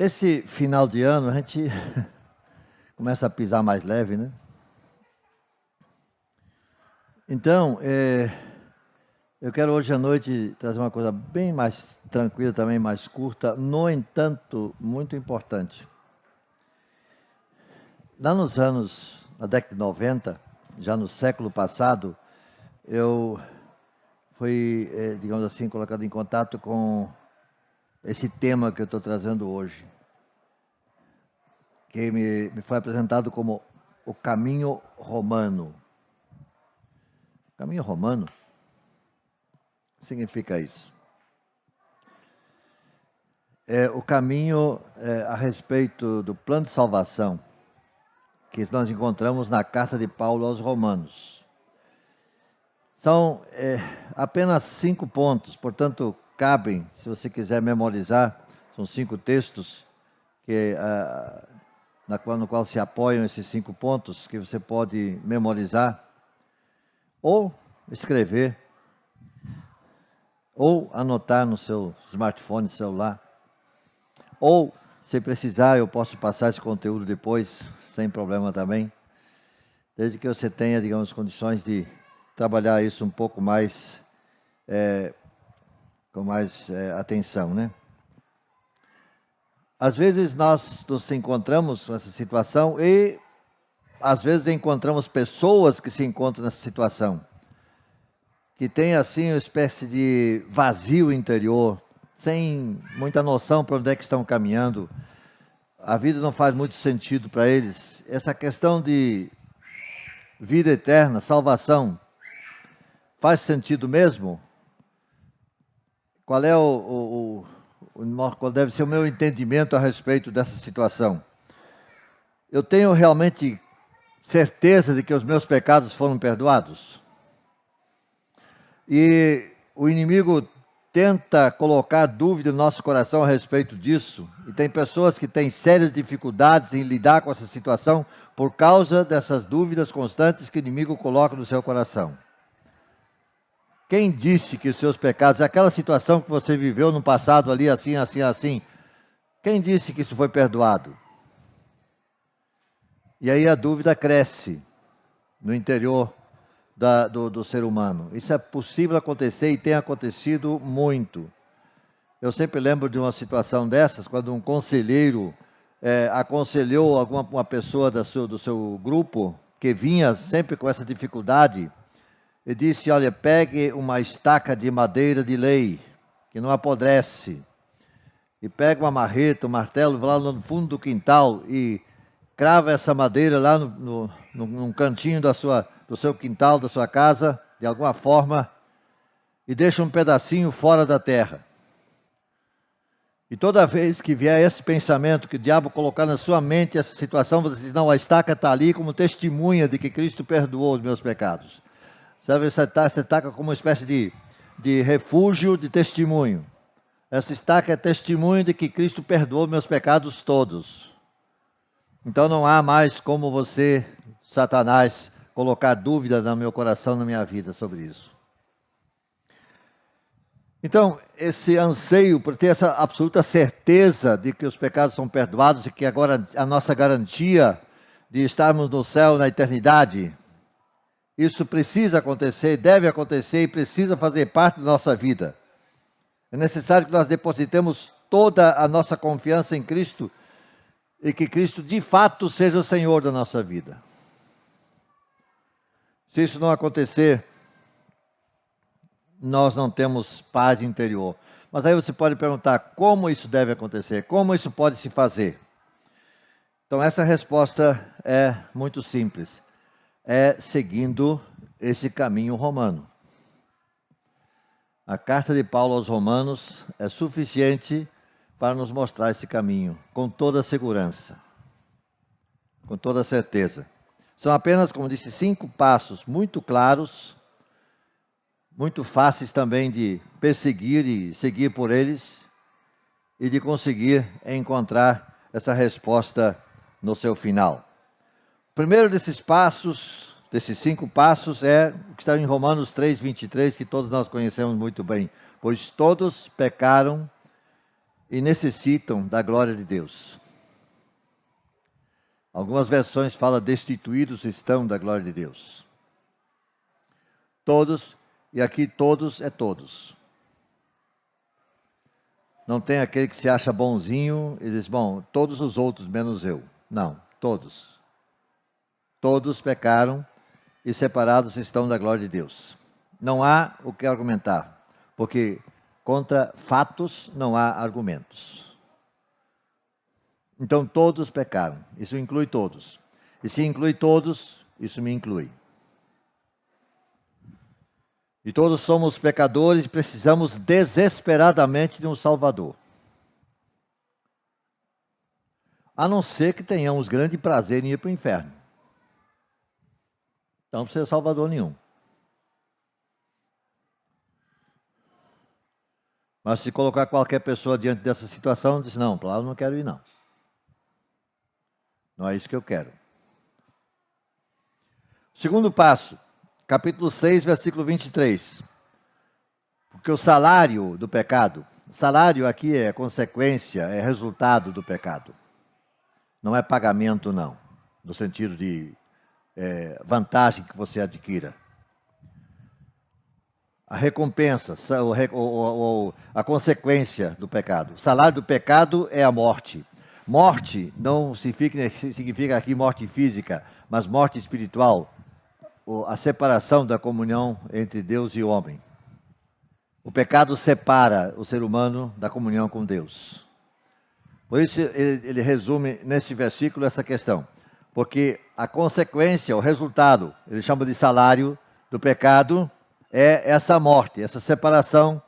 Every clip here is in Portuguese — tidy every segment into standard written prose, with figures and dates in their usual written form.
Esse final de ano a gente começa a pisar mais leve, né? Então, eu quero hoje à noite trazer uma coisa bem mais tranquila, também mais curta, no entanto, muito importante. Lá na década de 90, já no século passado, eu fui, digamos assim, colocado em contato com esse tema que eu estou trazendo hoje, que me foi apresentado como o caminho romano. Caminho romano? Significa isso. É o caminho a respeito do plano de salvação que nós encontramos na carta de Paulo aos Romanos. São apenas 5 pontos, portanto, cabem, se você quiser memorizar, são 5 textos no qual se apoiam esses 5 pontos, que você pode memorizar, ou escrever, ou anotar no seu smartphone, celular, ou, se precisar, eu posso passar esse conteúdo depois, sem problema também, desde que você tenha, digamos, condições de trabalhar isso um pouco mais, com mais atenção, né? Às vezes nós nos encontramos com essa situação e, às vezes, encontramos pessoas que se encontram nessa situação, que têm, assim, uma espécie de vazio interior, sem muita noção para onde é que estão caminhando. A vida não faz muito sentido para eles. Essa questão de vida eterna, salvação, faz sentido mesmo? Qual é qual deve ser o meu entendimento a respeito dessa situação? Eu tenho realmente certeza de que os meus pecados foram perdoados? E o inimigo tenta colocar dúvida no nosso coração a respeito disso, e tem pessoas que têm sérias dificuldades em lidar com essa situação por causa dessas dúvidas constantes que o inimigo coloca no seu coração. Quem disse que os seus pecados, aquela situação que você viveu no passado ali, assim, assim, assim, quem disse que isso foi perdoado? E aí a dúvida cresce no interior do ser humano. Isso é possível acontecer e tem acontecido muito. Eu sempre lembro de uma situação dessas, quando um conselheiro aconselhou uma pessoa do seu grupo, que vinha sempre com essa dificuldade, e disse: olha, pegue uma estaca de madeira de lei, que não apodrece, e pegue uma marreta, um martelo, vá lá no fundo do quintal e crava essa madeira lá num cantinho do seu quintal, da sua casa, de alguma forma, e deixa um pedacinho fora da terra. E toda vez que vier esse pensamento, que o diabo colocar na sua mente essa situação, você diz: não, a estaca está ali como testemunha de que Cristo perdoou os meus pecados. Sabe, essa estaca como uma espécie de refúgio, de testemunho. Essa estaca é testemunho de que Cristo perdoou meus pecados todos. Então não há mais como você, Satanás, colocar dúvida no meu coração, na minha vida sobre isso. Então, esse anseio por ter essa absoluta certeza de que os pecados são perdoados e que agora a nossa garantia de estarmos no céu na eternidade, isso precisa acontecer, deve acontecer e precisa fazer parte da nossa vida. É necessário que nós depositemos toda a nossa confiança em Cristo e que Cristo de fato seja o Senhor da nossa vida. Se isso não acontecer, nós não temos paz interior. Mas aí você pode perguntar: como isso deve acontecer? Como isso pode se fazer? Então essa resposta é muito simples. É seguindo esse caminho romano. A carta de Paulo aos Romanos é suficiente para nos mostrar esse caminho, com toda segurança, com toda certeza. São apenas, como disse, 5 passos muito claros, muito fáceis também de perseguir e seguir por eles, e de conseguir encontrar essa resposta no seu final. O primeiro desses passos, desses 5 passos, é o que está em Romanos 3:23, que todos nós conhecemos muito bem. Pois todos pecaram e necessitam da glória de Deus. Algumas versões falam destituídos estão da glória de Deus. Todos, e aqui todos é todos. Não tem aquele que se acha bonzinho e diz, bom, todos os outros menos eu. Não, todos. Todos pecaram e separados estão da glória de Deus. Não há o que argumentar, porque contra fatos não há argumentos. Então todos pecaram, isso inclui todos. E se inclui todos, isso me inclui. E todos somos pecadores e precisamos desesperadamente de um Salvador. A não ser que tenhamos grande prazer em ir para o inferno. Então não precisa de Salvador nenhum. Mas se colocar qualquer pessoa diante dessa situação, diz, não, para lá eu não quero ir não. Não é isso que eu quero. Segundo passo, capítulo 6, versículo 23. Porque o salário do pecado, salário aqui é consequência, é resultado do pecado. Não é pagamento não, no sentido de vantagem que você adquira. A recompensa, a consequência do pecado. O salário do pecado é a morte. Morte não significa aqui morte física, mas morte espiritual. A separação da comunhão entre Deus e o homem. O pecado separa o ser humano da comunhão com Deus. Por isso ele resume nesse versículo essa questão. Porque a consequência, o resultado, ele chama de salário do pecado, é essa morte, essa separação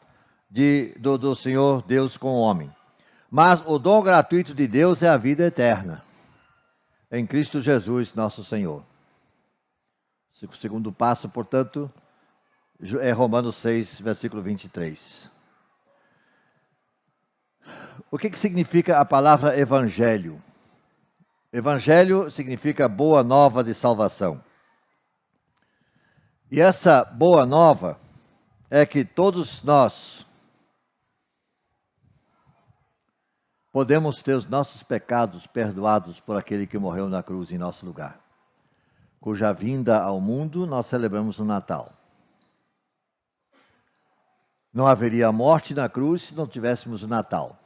do Senhor Deus com o homem. Mas o dom gratuito de Deus é a vida eterna, em Cristo Jesus, nosso Senhor. O segundo passo, portanto, é Romanos 6, versículo 23. O que significa a palavra evangelho? Evangelho significa boa nova de salvação. E essa boa nova é que todos nós podemos ter os nossos pecados perdoados por aquele que morreu na cruz em nosso lugar, cuja vinda ao mundo nós celebramos no Natal. Não haveria morte na cruz se não tivéssemos o Natal.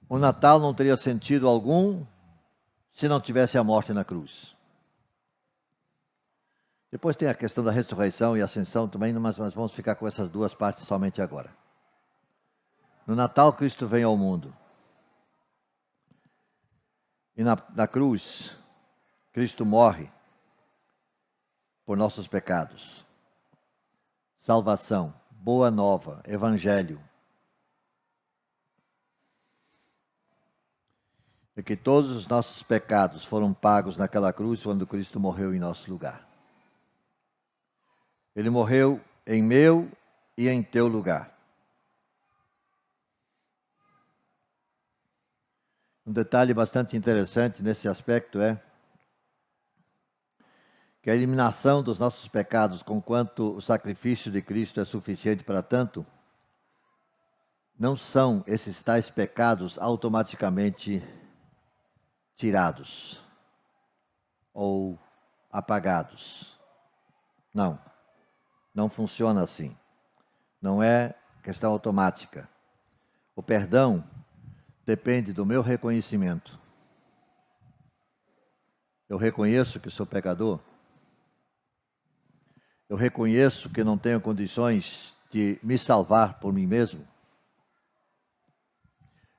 O Natal não teria sentido algum se não tivesse a morte na cruz. Depois tem a questão da ressurreição e ascensão também, mas vamos ficar com essas duas partes somente agora. No Natal, Cristo vem ao mundo. E na cruz, Cristo morre por nossos pecados. Salvação, boa nova, evangelho. E que todos os nossos pecados foram pagos naquela cruz quando Cristo morreu em nosso lugar. Ele morreu em meu e em teu lugar. Um detalhe bastante interessante nesse aspecto é que a eliminação dos nossos pecados, conquanto o sacrifício de Cristo é suficiente para tanto, não são esses tais pecados automaticamente tirados ou apagados. Não funciona assim. Não é questão automática. O perdão depende do meu reconhecimento. Eu reconheço que sou pecador. Eu reconheço que não tenho condições de me salvar por mim mesmo.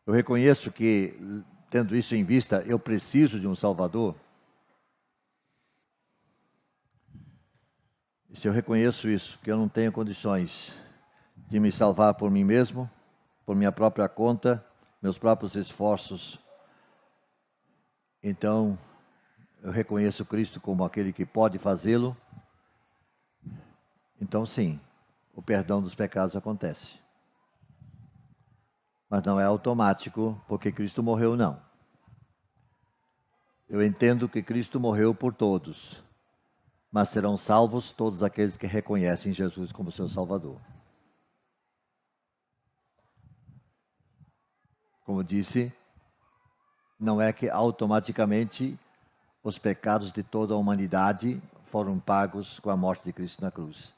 Eu reconheço que, tendo isso em vista, eu preciso de um Salvador. E se eu reconheço isso, que eu não tenho condições de me salvar por mim mesmo, por minha própria conta, meus próprios esforços, então eu reconheço Cristo como aquele que pode fazê-lo. Então sim, o perdão dos pecados acontece. Mas não é automático, porque Cristo morreu, não. Eu entendo que Cristo morreu por todos, mas serão salvos todos aqueles que reconhecem Jesus como seu Salvador. como disse, não é que automaticamente os pecados de toda a humanidade foram pagos com a morte de Cristo na cruz.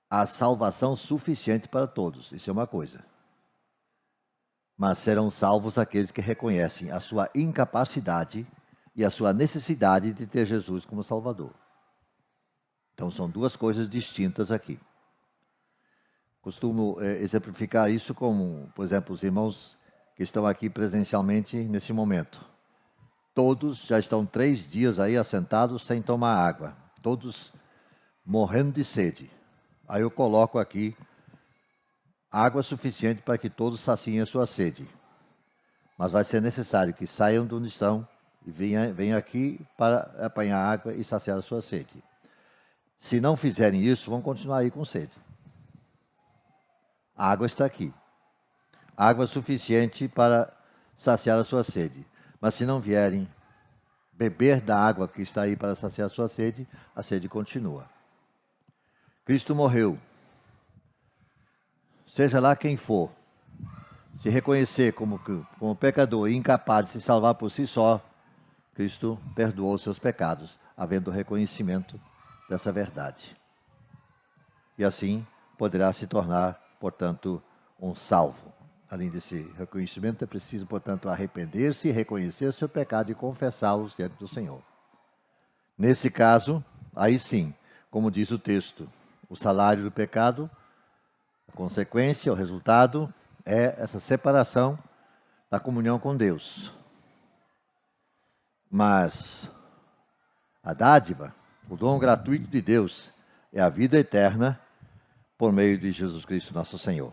Há salvação suficiente para todos, isso é uma coisa. Mas serão salvos aqueles que reconhecem a sua incapacidade e a sua necessidade de ter Jesus como Salvador. Então são duas coisas distintas aqui. Costumo exemplificar isso como, por exemplo, os irmãos que estão aqui presencialmente nesse momento. Todos já estão 3 dias aí assentados sem tomar água. Todos morrendo de sede. Aí eu coloco aqui água suficiente para que todos saciem a sua sede. Mas vai ser necessário que saiam de onde estão e venham aqui para apanhar água e saciar a sua sede. Se não fizerem isso, vão continuar aí com sede. A água está aqui. Água suficiente para saciar a sua sede. Mas se não vierem beber da água que está aí para saciar a sua sede, a sede continua. Cristo morreu. Seja lá quem for, se reconhecer como pecador e incapaz de se salvar por si só, Cristo perdoou os seus pecados, havendo reconhecimento dessa verdade. E assim poderá se tornar, portanto, um salvo. Além desse reconhecimento, é preciso, portanto, arrepender-se, reconhecer o seu pecado e confessá-los diante do Senhor. Nesse caso, aí sim, como diz o texto, o salário do pecado, a consequência, o resultado, é essa separação da comunhão com Deus. Mas a dádiva, o dom gratuito de Deus, é a vida eterna por meio de Jesus Cristo, nosso Senhor.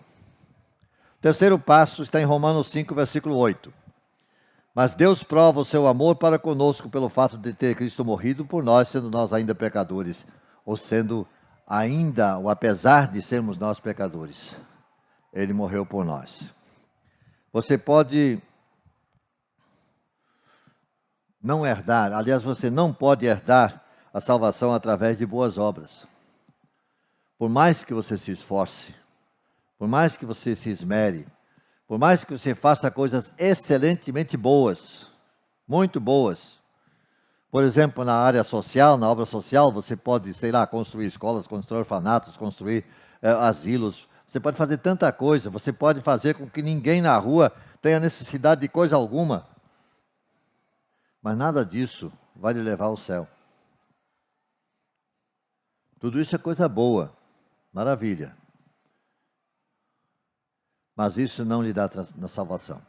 O terceiro passo está em Romanos 5, versículo 8. Mas Deus prova o seu amor para conosco pelo fato de ter Cristo morrido por nós, sendo nós ainda pecadores, ou sendo ainda, ou apesar de sermos nós pecadores. Ele morreu por nós. Você pode não herdar, aliás, você não pode herdar a salvação através de boas obras. Por mais que você se esforce, por mais que você se esmere, por mais que você faça coisas excelentemente boas, muito boas. Por exemplo, na área social, na obra social, você pode, sei lá, construir escolas, construir orfanatos, construir asilos. Você pode fazer tanta coisa, você pode fazer com que ninguém na rua tenha necessidade de coisa alguma. Mas nada disso vai lhe levar ao céu. Tudo isso é coisa boa, maravilha. Mas isso não lhe dá na salvação.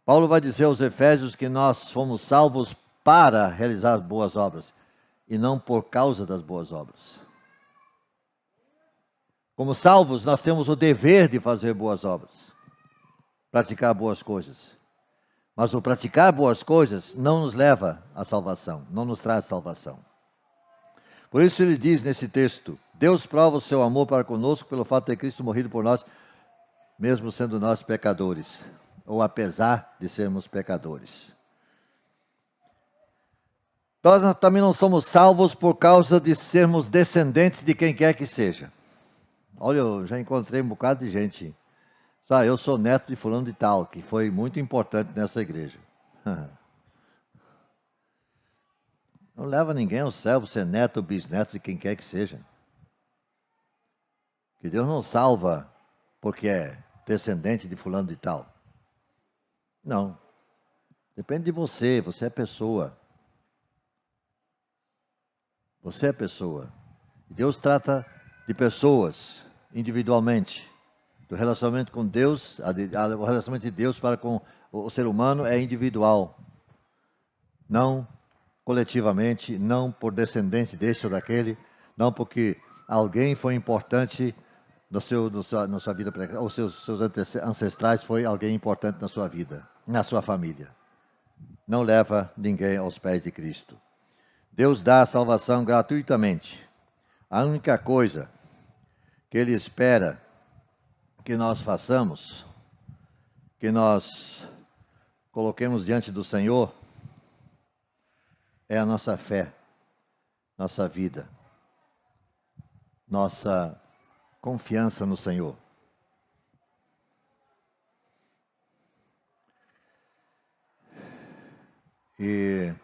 Paulo vai dizer aos Efésios que nós fomos salvos para realizar boas obras e não por causa das boas obras. Como salvos, nós temos o dever de fazer boas obras, praticar boas coisas. Mas o praticar boas coisas não nos leva à salvação, não nos traz salvação. Por isso ele diz nesse texto, Deus prova o seu amor para conosco pelo fato de ter Cristo morrido por nós, mesmo sendo nós pecadores, ou apesar de sermos pecadores. Nós também não somos salvos por causa de sermos descendentes de quem quer que seja. Olha, eu já encontrei um bocado de gente. Eu sou neto de fulano de tal, que foi muito importante nessa igreja. Não leva ninguém ao céu ser neto ou bisneto de quem quer que seja. Que Deus não salva porque é descendente de fulano de tal. Não. Depende de você, você é pessoa. Você é pessoa. Deus trata de pessoas individualmente. O relacionamento com Deus, o relacionamento de Deus para com o ser humano é individual. Não coletivamente, não por descendência deste ou daquele, não porque alguém foi importante na sua vida, ou seus ancestrais foi alguém importante na sua vida, na sua família. Não leva ninguém aos pés de Cristo. Deus dá a salvação gratuitamente. A única coisa que Ele espera que nós façamos, que nós coloquemos diante do Senhor, é a nossa fé, nossa vida, nossa confiança no Senhor. E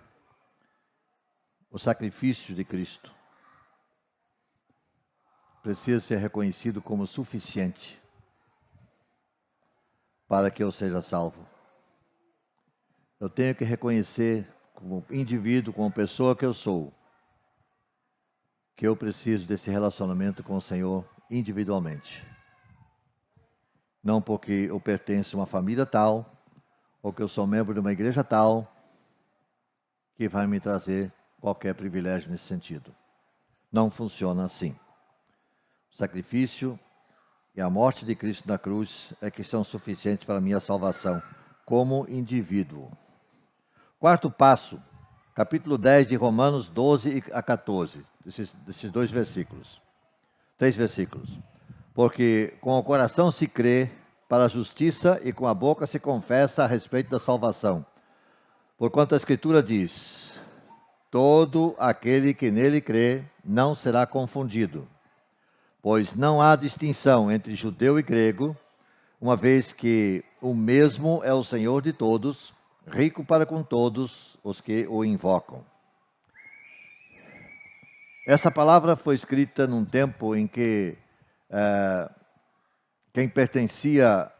o sacrifício de Cristo precisa ser reconhecido como suficiente para que eu seja salvo. Eu tenho que reconhecer como indivíduo, como pessoa que eu sou, que eu preciso desse relacionamento com o Senhor individualmente. Não porque eu pertenço a uma família tal, ou que eu sou membro de uma igreja tal, que vai me trazer qualquer privilégio nesse sentido. Não funciona assim. O sacrifício e a morte de Cristo na cruz é que são suficientes para a minha salvação como indivíduo. Quarto passo, capítulo 10 de Romanos 12 a 14, desses dois versículos. 3 versículos. Porque com o coração se crê para a justiça e com a boca se confessa a respeito da salvação. Porquanto a Escritura diz: todo aquele que nele crê não será confundido. Pois não há distinção entre judeu e grego, uma vez que o mesmo é o Senhor de todos, rico para com todos os que o invocam. Essa palavra foi escrita num tempo em que quem pertencia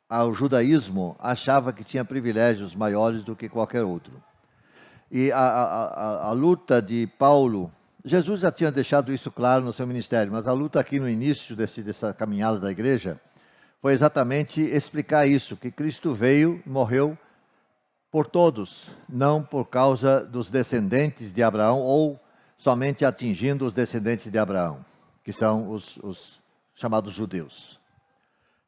ao judaísmo achava que tinha privilégios maiores do que qualquer outro. E a luta de Paulo, Jesus já tinha deixado isso claro no seu ministério, mas a luta aqui no início dessa caminhada da igreja foi exatamente explicar isso, que Cristo veio e morreu por todos, não por causa dos descendentes de Abraão ou somente atingindo os descendentes de Abraão, que são os chamados judeus.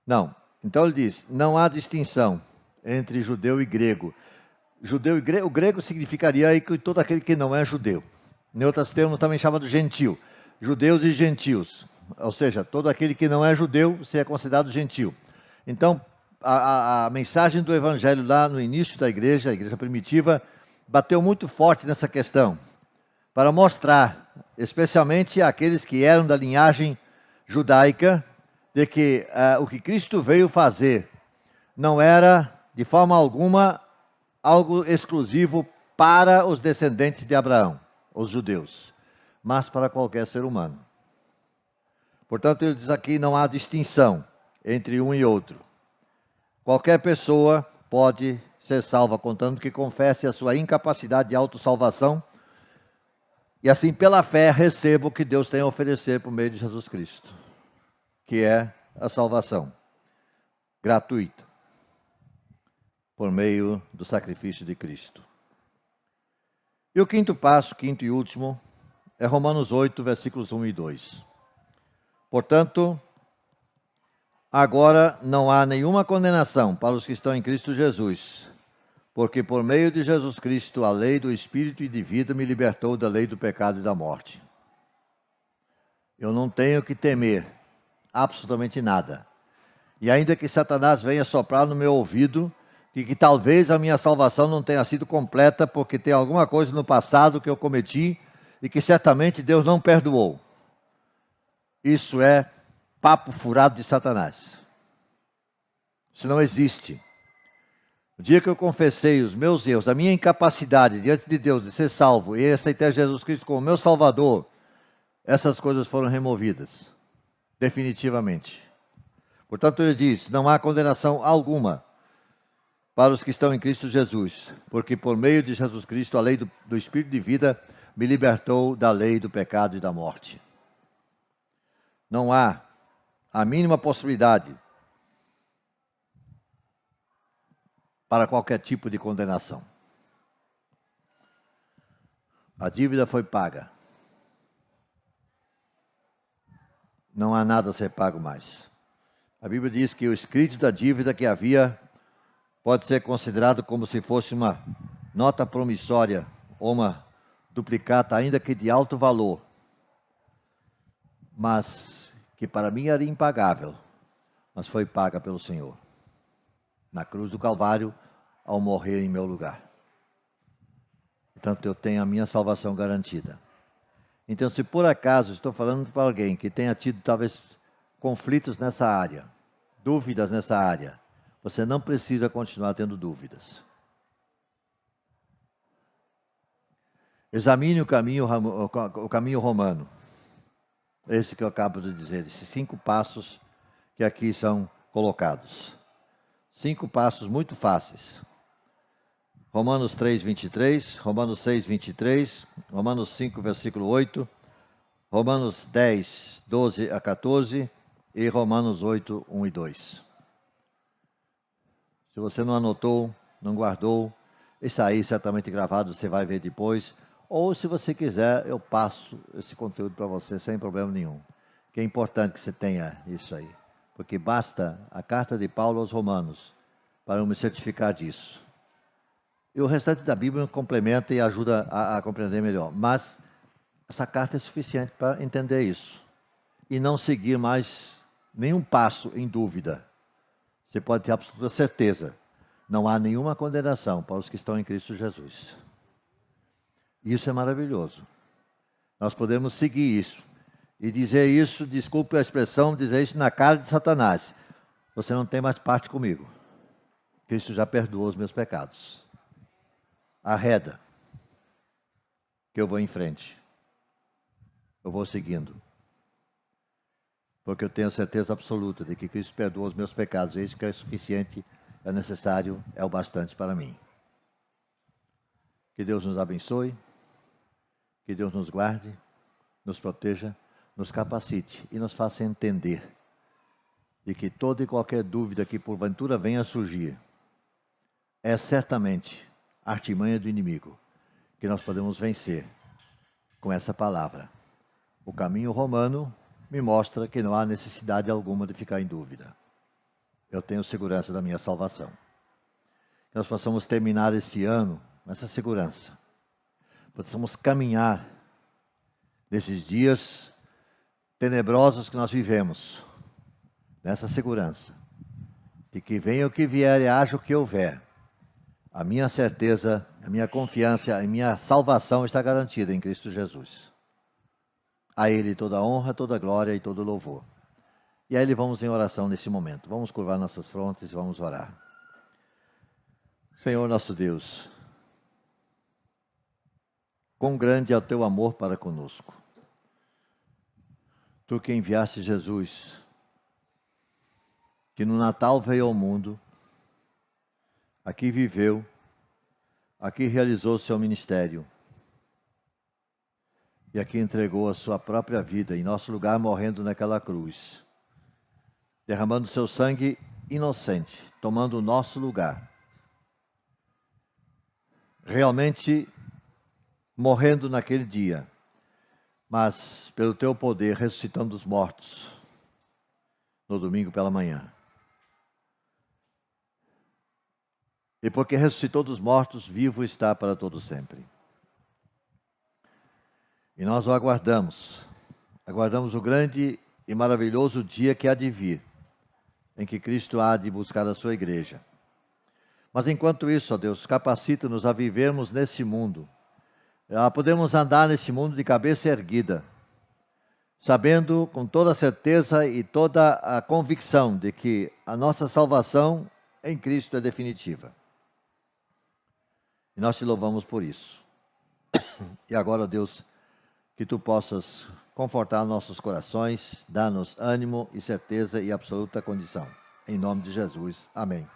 Não. Então ele diz, não há distinção entre judeu e grego. Judeu e grego, o grego significaria aí que todo aquele que não é judeu. Em outros termos também chama de gentil. Judeus e gentios. Ou seja, todo aquele que não é judeu seria considerado gentil. Então, a mensagem do evangelho lá no início da igreja, a igreja primitiva, bateu muito forte nessa questão. Para mostrar, especialmente àqueles que eram da linhagem judaica, de que o que Cristo veio fazer não era, de forma alguma, algo exclusivo para os descendentes de Abraão, os judeus, mas para qualquer ser humano. Portanto, ele diz aqui, não há distinção entre um e outro. Qualquer pessoa pode ser salva, contanto que confesse a sua incapacidade de autossalvação e assim, pela fé, receba o que Deus tem a oferecer por meio de Jesus Cristo, que é a salvação gratuita, por meio do sacrifício de Cristo. E o quinto passo, quinto e último, é Romanos 8, versículos 1 e 2. Portanto, agora não há nenhuma condenação para os que estão em Cristo Jesus, porque por meio de Jesus Cristo a lei do Espírito e de vida me libertou da lei do pecado e da morte. Eu não tenho que temer absolutamente nada. E ainda que Satanás venha soprar no meu ouvido, que talvez a minha salvação não tenha sido completa, porque tem alguma coisa no passado que eu cometi e que certamente Deus não perdoou. Isso é papo furado de Satanás. Isso não existe. O dia que eu confessei os meus erros, a minha incapacidade diante de Deus de ser salvo e aceitar Jesus Cristo como meu Salvador, essas coisas foram removidas, definitivamente. Portanto, ele diz, não há condenação alguma para os que estão em Cristo Jesus, porque por meio de Jesus Cristo a lei do Espírito de vida me libertou da lei do pecado e da morte. Não há a mínima possibilidade para qualquer tipo de condenação. A dívida foi paga. Não há nada a ser pago mais. A Bíblia diz que o escrito da dívida que havia pode ser considerado como se fosse uma nota promissória ou uma duplicata, ainda que de alto valor, mas que para mim era impagável, mas foi paga pelo Senhor, na cruz do Calvário, ao morrer em meu lugar. Portanto, eu tenho a minha salvação garantida. Então, se por acaso estou falando para alguém que tenha tido talvez conflitos nessa área, dúvidas nessa área, você não precisa continuar tendo dúvidas. Examine o caminho romano. Esse que eu acabo de dizer, esses 5 passos que aqui são colocados. 5 passos muito fáceis. Romanos 3, 23, Romanos 6, 23, Romanos 5, versículo 8, Romanos 10, 12 a 14 e Romanos 8, 1 e 2. Se você não anotou, não guardou, está aí certamente gravado, você vai ver depois. Ou se você quiser, eu passo esse conteúdo para você sem problema nenhum. Que é importante que você tenha isso aí. Porque basta a carta de Paulo aos Romanos para eu me certificar disso. E o restante da Bíblia complementa e ajuda a compreender melhor. Mas essa carta é suficiente para entender isso. E não seguir mais nenhum passo em dúvida. Você pode ter absoluta certeza. Não há nenhuma condenação para os que estão em Cristo Jesus. Isso é maravilhoso. Nós podemos seguir isso. E dizer isso, desculpe a expressão, dizer isso na cara de Satanás. Você não tem mais parte comigo. Cristo já perdoou os meus pecados. Arreda, que eu vou em frente. Eu vou seguindo. Porque eu tenho certeza absoluta de que Cristo perdoou os meus pecados. É isso que é suficiente, é necessário, é o bastante para mim. Que Deus nos abençoe, que Deus nos guarde, nos proteja, nos capacite e nos faça entender de que toda e qualquer dúvida que porventura venha a surgir é certamente artimanha do inimigo, que nós podemos vencer com essa palavra. O caminho romano me mostra que não há necessidade alguma de ficar em dúvida. Eu tenho segurança da minha salvação. Que nós possamos terminar esse ano com essa segurança. Possamos caminhar nesses dias tenebrosos que nós vivemos, nessa segurança, de que venha o que vier e haja o que houver. A minha certeza, a minha confiança, a minha salvação está garantida em Cristo Jesus. A Ele toda a honra, toda a glória e todo o louvor. E a Ele vamos em oração nesse momento. Vamos curvar nossas frontes e vamos orar. Senhor nosso Deus, quão grande é o Teu amor para conosco. Tu que enviaste Jesus, que no Natal veio ao mundo, aqui viveu, aqui realizou seu ministério e aqui entregou a sua própria vida em nosso lugar, morrendo naquela cruz, derramando seu sangue inocente, tomando o nosso lugar, realmente morrendo naquele dia, mas pelo teu poder ressuscitando dos mortos no domingo pela manhã. E porque ressuscitou dos mortos, vivo está para todo sempre. E nós o aguardamos. Aguardamos o grande e maravilhoso dia que há de vir, em que Cristo há de buscar a sua igreja. Mas enquanto isso, ó Deus, capacita-nos a vivermos nesse mundo. Podemos andar nesse mundo de cabeça erguida, sabendo com toda certeza e toda a convicção de que a nossa salvação em Cristo é definitiva. E nós te louvamos por isso. E agora, Deus, que tu possas confortar nossos corações, dar-nos ânimo e certeza e absoluta condição. Em nome de Jesus. Amém.